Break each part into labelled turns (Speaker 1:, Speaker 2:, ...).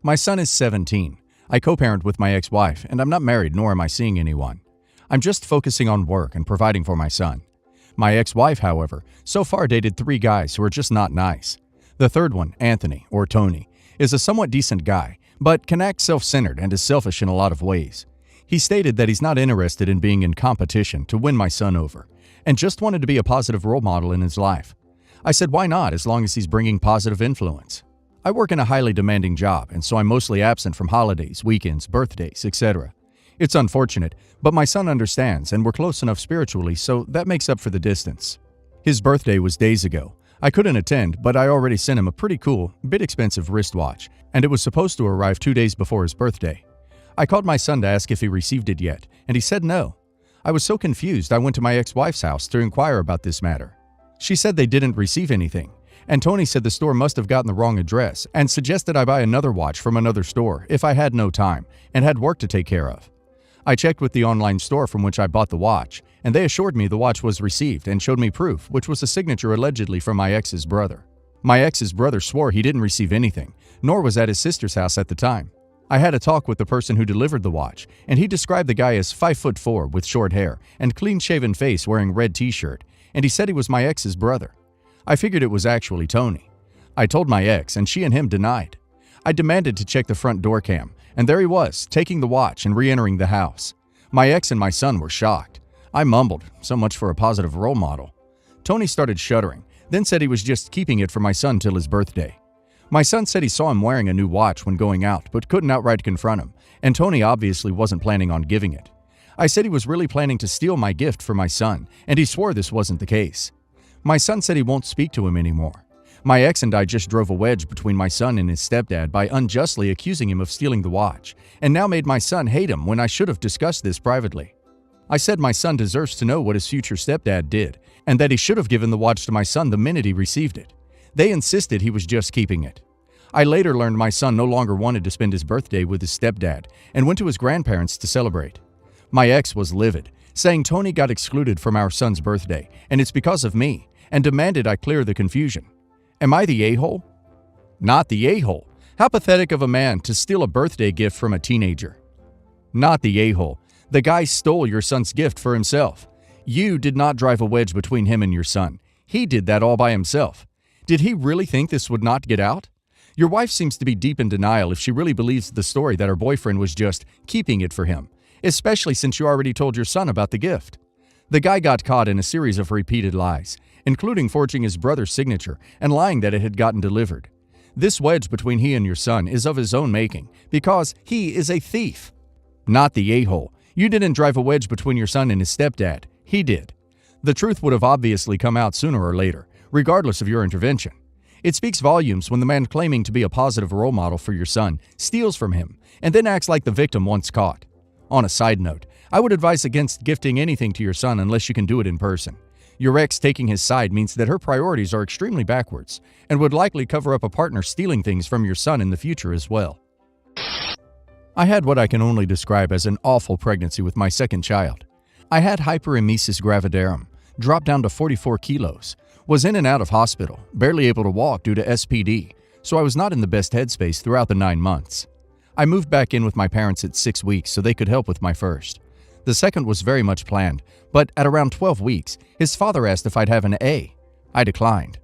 Speaker 1: My son is 17. I co-parent with my ex-wife, and I'm not married nor am I seeing anyone. I'm just focusing on work and providing for my son. My ex-wife, however, so far dated 3 guys who are just not nice. The third one, Anthony, or Tony, is a somewhat decent guy, but can act self-centered and is selfish in a lot of ways. He stated that he's not interested in being in competition to win my son over, and just wanted to be a positive role model in his life. I said why not, as long as he's bringing positive influence. I work in a highly demanding job, and so I'm mostly absent from holidays, weekends, birthdays, etc. It's unfortunate, but my son understands, and we're close enough spiritually, so that makes up for the distance. His birthday was days ago. I couldn't attend, but I already sent him a pretty cool, bit expensive wristwatch, and it was supposed to arrive 2 days before his birthday. I called my son to ask if he received it yet, and he said no. I was so confused I went to my ex-wife's house to inquire about this matter. She said they didn't receive anything, and Tony said the store must have gotten the wrong address and suggested I buy another watch from another store if I had no time and had work to take care of. I checked with the online store from which I bought the watch, and they assured me the watch was received and showed me proof, which was a signature allegedly from my ex's brother. My ex's brother swore he didn't receive anything, nor was at his sister's house at the time. I had a talk with the person who delivered the watch, and he described the guy as 5'4" with short hair and clean-shaven face wearing red t-shirt, and he said he was my ex's brother. I figured it was actually Tony. I told my ex, and she and him denied. I demanded to check the front door cam, and there he was, taking the watch and re-entering the house. My ex and my son were shocked. I mumbled, so much for a positive role model. Tony started shuddering, then said he was just keeping it for my son till his birthday. My son said he saw him wearing a new watch when going out, but couldn't outright confront him, and Tony obviously wasn't planning on giving it. I said he was really planning to steal my gift for my son, and he swore this wasn't the case. My son said he won't speak to him anymore. My ex and I just drove a wedge between my son and his stepdad by unjustly accusing him of stealing the watch, and now made my son hate him when I should have discussed this privately. I said my son deserves to know what his future stepdad did, and that he should have given the watch to my son the minute he received it. They insisted he was just keeping it. I later learned my son no longer wanted to spend his birthday with his stepdad and went to his grandparents to celebrate. My ex was livid, saying Tony got excluded from our son's birthday, and it's because of me, and demanded I clear the confusion. Am I the a-hole? Not the a-hole. How pathetic of a man to steal a birthday gift from a teenager. Not the a-hole. The guy stole your son's gift for himself. You did not drive a wedge between him and your son. He did that all by himself. Did he really think this would not get out? Your wife seems to be deep in denial if she really believes the story that her boyfriend was just keeping it for him, especially since you already told your son about the gift. The guy got caught in a series of repeated lies, including forging his brother's signature and lying that it had gotten delivered. This wedge between he and your son is of his own making, because he is a thief. Not the a-hole. You didn't drive a wedge between your son and his stepdad. He did. The truth would have obviously come out sooner or later, regardless of your intervention. It speaks volumes when the man claiming to be a positive role model for your son steals from him and then acts like the victim once caught. On a side note, I would advise against gifting anything to your son unless you can do it in person. Your ex taking his side means that her priorities are extremely backwards and would likely cover up a partner stealing things from your son in the future as well. I had what I can only describe as an awful pregnancy with my second child. I had hyperemesis gravidarum, dropped down to 44 kilos, was in and out of hospital, barely able to walk due to SPD, so I was not in the best headspace throughout the 9 months. I moved back in with my parents at 6 weeks so they could help with my first. The second was very much planned, but at around 12 weeks, his father asked if I'd have an A. I declined.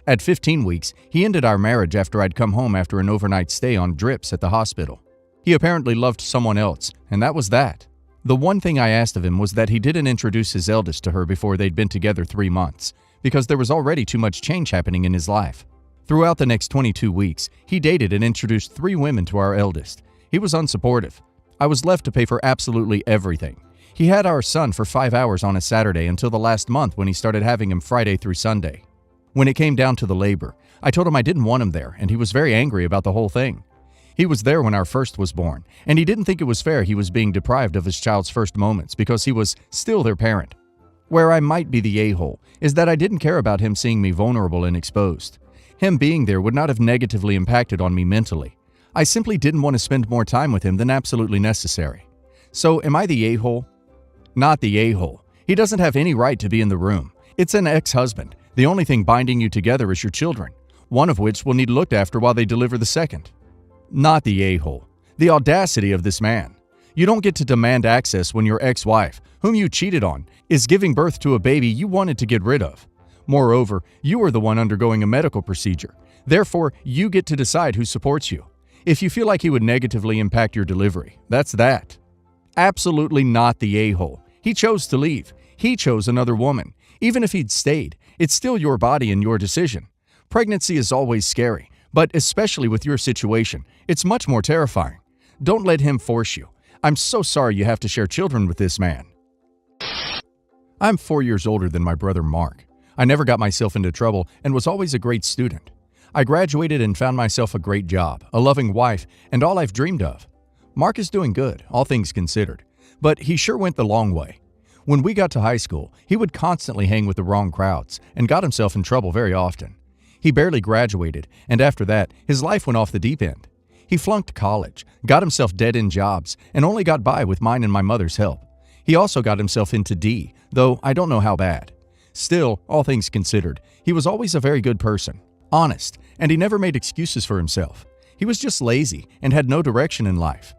Speaker 1: At 15 weeks, he ended our marriage after I'd come home after an overnight stay on drips at the hospital. He apparently loved someone else, and that was that. The one thing I asked of him was that he didn't introduce his eldest to her before they'd been together 3 months, because there was already too much change happening in his life. Throughout the next 22 weeks, he dated and introduced 3 women to our eldest. He was unsupportive. I was left to pay for absolutely everything. He had our son for 5 hours on a Saturday until the last month when he started having him Friday through Sunday. When it came down to the labor, I told him I didn't want him there, and he was very angry about the whole thing. He was there when our first was born, and he didn't think it was fair he was being deprived of his child's first moments because he was still their parent. Where I might be the a-hole is that I didn't care about him seeing me vulnerable and exposed. Him being there would not have negatively impacted on me mentally. I simply didn't want to spend more time with him than absolutely necessary. So am I the a-hole? Not the a-hole. He doesn't have any right to be in the room. It's an ex-husband. The only thing binding you together is your children, one of which will need looked after while they deliver the second. Not the a-hole. The audacity of this man. You don't get to demand access when your ex-wife, whom you cheated on, is giving birth to a baby you wanted to get rid of. Moreover, you are the one undergoing a medical procedure. Therefore, you get to decide who supports you. If you feel like he would negatively impact your delivery, that's that. Absolutely not the a-hole. He chose to leave. He chose another woman. Even if he'd stayed, it's still your body and your decision. Pregnancy is always scary, but especially with your situation, it's much more terrifying. Don't let him force you. I'm so sorry you have to share children with this man. I'm 4 years older than my brother Mark. I never got myself into trouble and was always a great student. I graduated and found myself a great job, a loving wife, and all I've dreamed of. Mark is doing good, all things considered, but he sure went the long way. When we got to high school, he would constantly hang with the wrong crowds and got himself in trouble very often. He barely graduated, and after that, his life went off the deep end. He flunked college, got himself dead-end jobs, and only got by with mine and my mother's help. He also got himself into D, though I don't know how bad. Still, all things considered, he was always a very good person, honest, and he never made excuses for himself. He was just lazy and had no direction in life.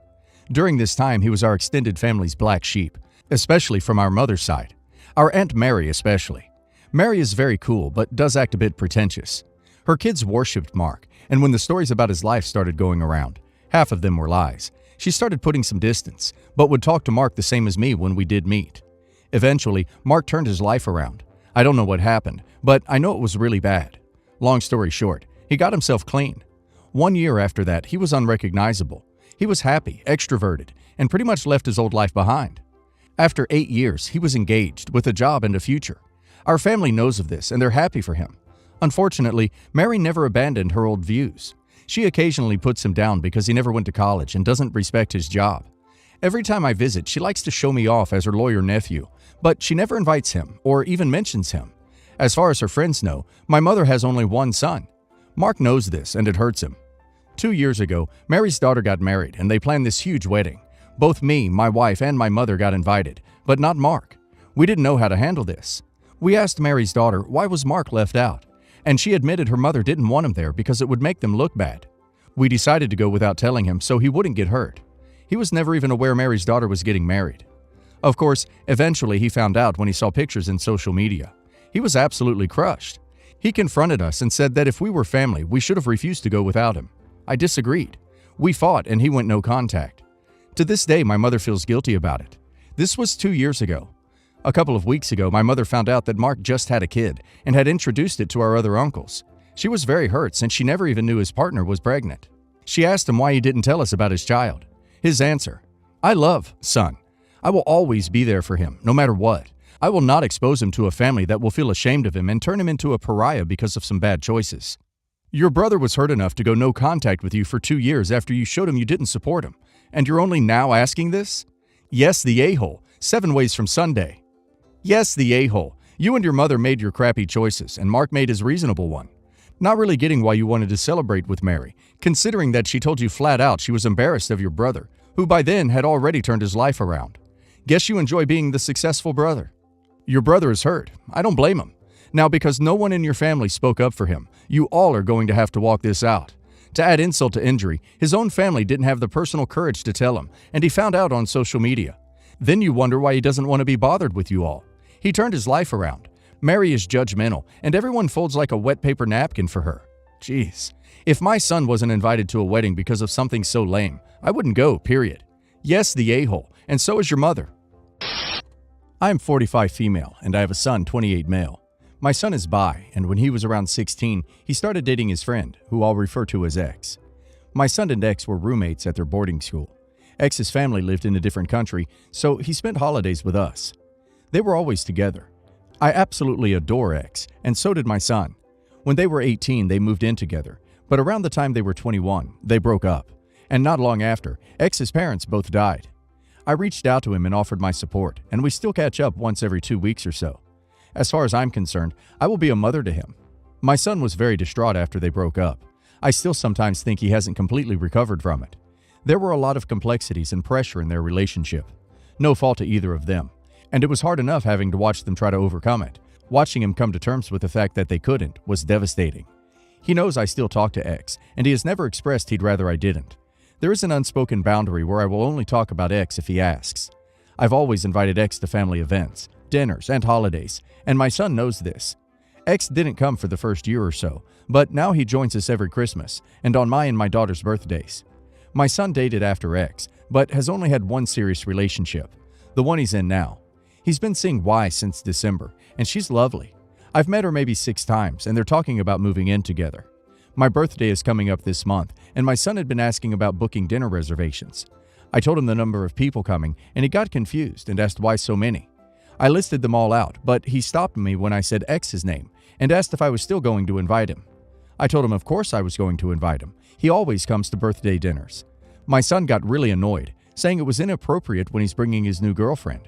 Speaker 1: During this time, he was our extended family's black sheep, especially from our mother's side. Our Aunt Mary especially. Mary is very cool, but does act a bit pretentious. Her kids worshipped Mark, and when the stories about his life started going around, half of them were lies, she started putting some distance, but would talk to Mark the same as me when we did meet. Eventually, Mark turned his life around. I don't know what happened, but I know it was really bad. Long story short, he got himself clean. 1 year after that, he was unrecognizable. He was happy, extroverted, and pretty much left his old life behind. After 8 years, he was engaged, with a job and a future. Our family knows of this, and they're happy for him. Unfortunately, Mary never abandoned her old views. She occasionally puts him down because he never went to college and doesn't respect his job. Every time I visit, she likes to show me off as her lawyer nephew, but she never invites him or even mentions him. As far as her friends know, my mother has only one son. Mark knows this, and it hurts him. 2 years ago, Mary's daughter got married, and they planned this huge wedding. Both me, my wife, and my mother got invited, but not Mark. We didn't know how to handle this. We asked Mary's daughter why was Mark left out, and she admitted her mother didn't want him there because it would make them look bad. We decided to go without telling him so he wouldn't get hurt. He was never even aware Mary's daughter was getting married. Of course, eventually he found out when he saw pictures in social media. He was absolutely crushed. He confronted us and said that if we were family, we should have refused to go without him. I disagreed. We fought and he went no contact. To this day, my mother feels guilty about it. This was 2 years ago. A couple of weeks ago, my mother found out that Mark just had a kid and had introduced it to our other uncles. She was very hurt since she never even knew his partner was pregnant. She asked him why he didn't tell us about his child. His answer, "I love son. I will always be there for him, no matter what. I will not expose him to a family that will feel ashamed of him and turn him into a pariah because of some bad choices." Your brother was hurt enough to go no contact with you for 2 years after you showed him you didn't support him, and you're only now asking this? Yes, the a-hole, 7 ways from Sunday. Yes, the a-hole. You and your mother made your crappy choices, and Mark made his reasonable one. Not really getting why you wanted to celebrate with Mary, considering that she told you flat out she was embarrassed of your brother, who by then had already turned his life around. Guess you enjoy being the successful brother. Your brother is hurt. I don't blame him. Now, because no one in your family spoke up for him, you all are going to have to walk this out. To add insult to injury, his own family didn't have the personal courage to tell him, and he found out on social media. Then you wonder why he doesn't want to be bothered with you all. He turned his life around. Mary is judgmental, and everyone folds like a wet paper napkin for her. Jeez. If my son wasn't invited to a wedding because of something so lame, I wouldn't go, period. Yes, the a-hole, and so is your mother. I am 45 female, and I have a son, 28 male. My son is bi, and when he was around 16, he started dating his friend, who I'll refer to as X. My son and X were roommates at their boarding school. X's family lived in a different country, so he spent holidays with us. They were always together. I absolutely adore X, and so did my son. When they were 18, they moved in together, but around the time they were 21, they broke up. And not long after, X's parents both died. I reached out to him and offered my support, and we still catch up once every 2 weeks or so. As far as I'm concerned, I will be a mother to him. My son was very distraught after they broke up. I still sometimes think he hasn't completely recovered from it. There were a lot of complexities and pressure in their relationship. No fault to either of them. And it was hard enough having to watch them try to overcome it. Watching him come to terms with the fact that they couldn't was devastating. He knows I still talk to X, and he has never expressed he'd rather I didn't. There is an unspoken boundary where I will only talk about X if he asks. I've always invited X to family events, dinners, and holidays, and my son knows this. X didn't come for the first year or so, but now he joins us every Christmas and on my and my daughter's birthdays. My son dated after X, but has only had one serious relationship, the one he's in now. He's been seeing Y since December, and she's lovely. I've met her maybe 6 times, and they're talking about moving in together. My birthday is coming up this month, and my son had been asking about booking dinner reservations. I told him the number of people coming, and he got confused and asked why so many. I listed them all out, but he stopped me when I said X's name and asked if I was still going to invite him. I told him of course I was going to invite him. He always comes to birthday dinners. My son got really annoyed, saying it was inappropriate when he's bringing his new girlfriend.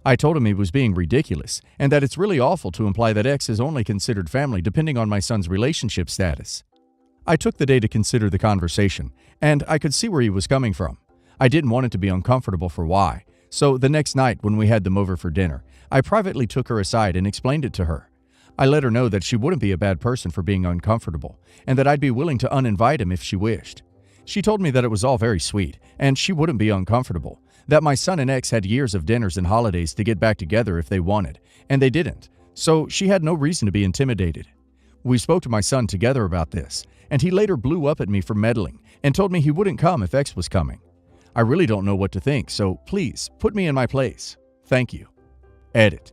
Speaker 1: I told him he was being ridiculous and that it's really awful to imply that X is only considered family depending on my son's relationship status. I took the day to consider the conversation, and I could see where he was coming from. I didn't want it to be uncomfortable for Y, so the next night when we had them over for dinner, I privately took her aside and explained it to her. I let her know that she wouldn't be a bad person for being uncomfortable, and that I'd be willing to uninvite him if she wished. She told me that it was all very sweet, and she wouldn't be uncomfortable, that my son and X had years of dinners and holidays to get back together if they wanted, and they didn't, so she had no reason to be intimidated. We spoke to my son together about this, and he later blew up at me for meddling and told me he wouldn't come if X was coming. I really don't know what to think, so please put me in my place. Thank you. Edit.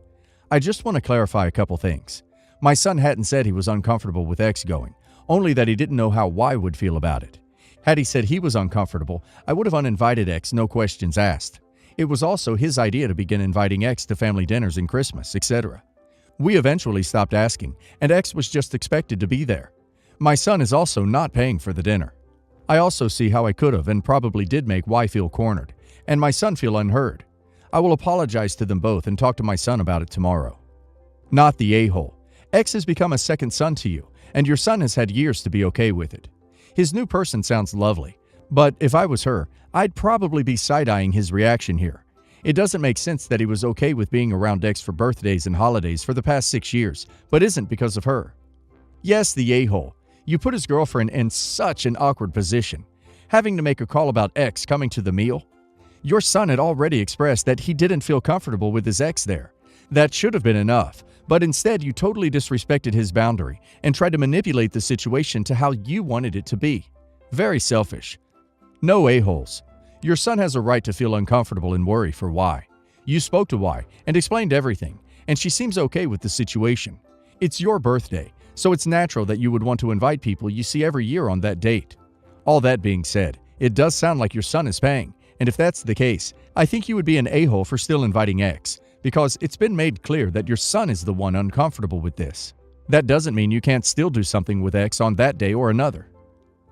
Speaker 1: I just want to clarify a couple things. My son hadn't said he was uncomfortable with X going, only that he didn't know how Y would feel about it. Had he said he was uncomfortable, I would have uninvited X, no questions asked. It was also his idea to begin inviting X to family dinners and Christmas, etc. We eventually stopped asking, and X was just expected to be there. My son is also not paying for the dinner. I also see how I could have and probably did make Y feel cornered, and my son feel unheard. I will apologize to them both and talk to my son about it tomorrow. Not the a-hole. X has become a second son to you, and your son has had years to be okay with it. His new person sounds lovely, but if I was her, I'd probably be side-eyeing his reaction here. It doesn't make sense that he was okay with being around X for birthdays and holidays for the past 6 years, but isn't because of her. Yes, the a-hole. You put his girlfriend in such an awkward position, having to make a call about X coming to the meal. Your son had already expressed that he didn't feel comfortable with his X there. That should have been enough, but instead you totally disrespected his boundary and tried to manipulate the situation to how you wanted it to be. Very selfish. No a-holes. Your son has a right to feel uncomfortable and worry for Y. You spoke to Y and explained everything, and she seems okay with the situation. It's your birthday, so it's natural that you would want to invite people you see every year on that date. All that being said, it does sound like your son is paying, and if that's the case, I think you would be an a-hole for still inviting X, because it's been made clear that your son is the one uncomfortable with this. That doesn't mean you can't still do something with X on that day or another.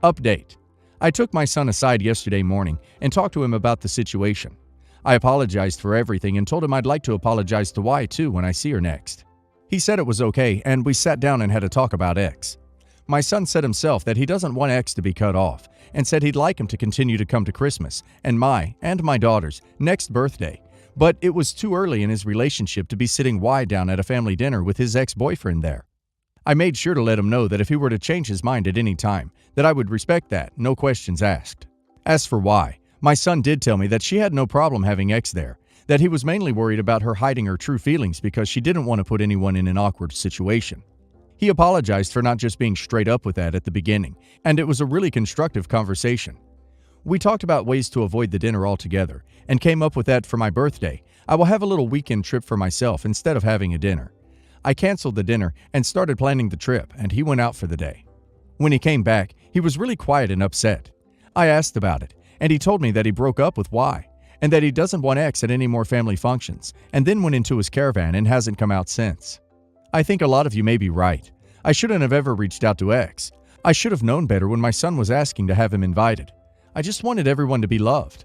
Speaker 1: Update. I took my son aside yesterday morning and talked to him about the situation. I apologized for everything and told him I'd like to apologize to Y too when I see her next. He said it was okay, and we sat down and had a talk about X. My son said himself that he doesn't want X to be cut off, and said he'd like him to continue to come to Christmas and my daughter's next birthday, but it was too early in his relationship to be sitting Y down at a family dinner with his ex-boyfriend there. I made sure to let him know that if he were to change his mind at any time, that I would respect that, no questions asked. As for Y, my son did tell me that she had no problem having X there, that he was mainly worried about her hiding her true feelings because she didn't want to put anyone in an awkward situation. He apologized for not just being straight up with that at the beginning, and it was a really constructive conversation. We talked about ways to avoid the dinner altogether, and came up with that for my birthday, I will have a little weekend trip for myself instead of having a dinner. I canceled the dinner and started planning the trip, and he went out for the day. When he came back, he was really quiet and upset. I asked about it, and he told me that he broke up with Y, and that he doesn't want X at any more family functions, and then went into his caravan and hasn't come out since. I think a lot of you may be right. I shouldn't have ever reached out to X. I should have known better when my son was asking to have him invited. I just wanted everyone to be loved.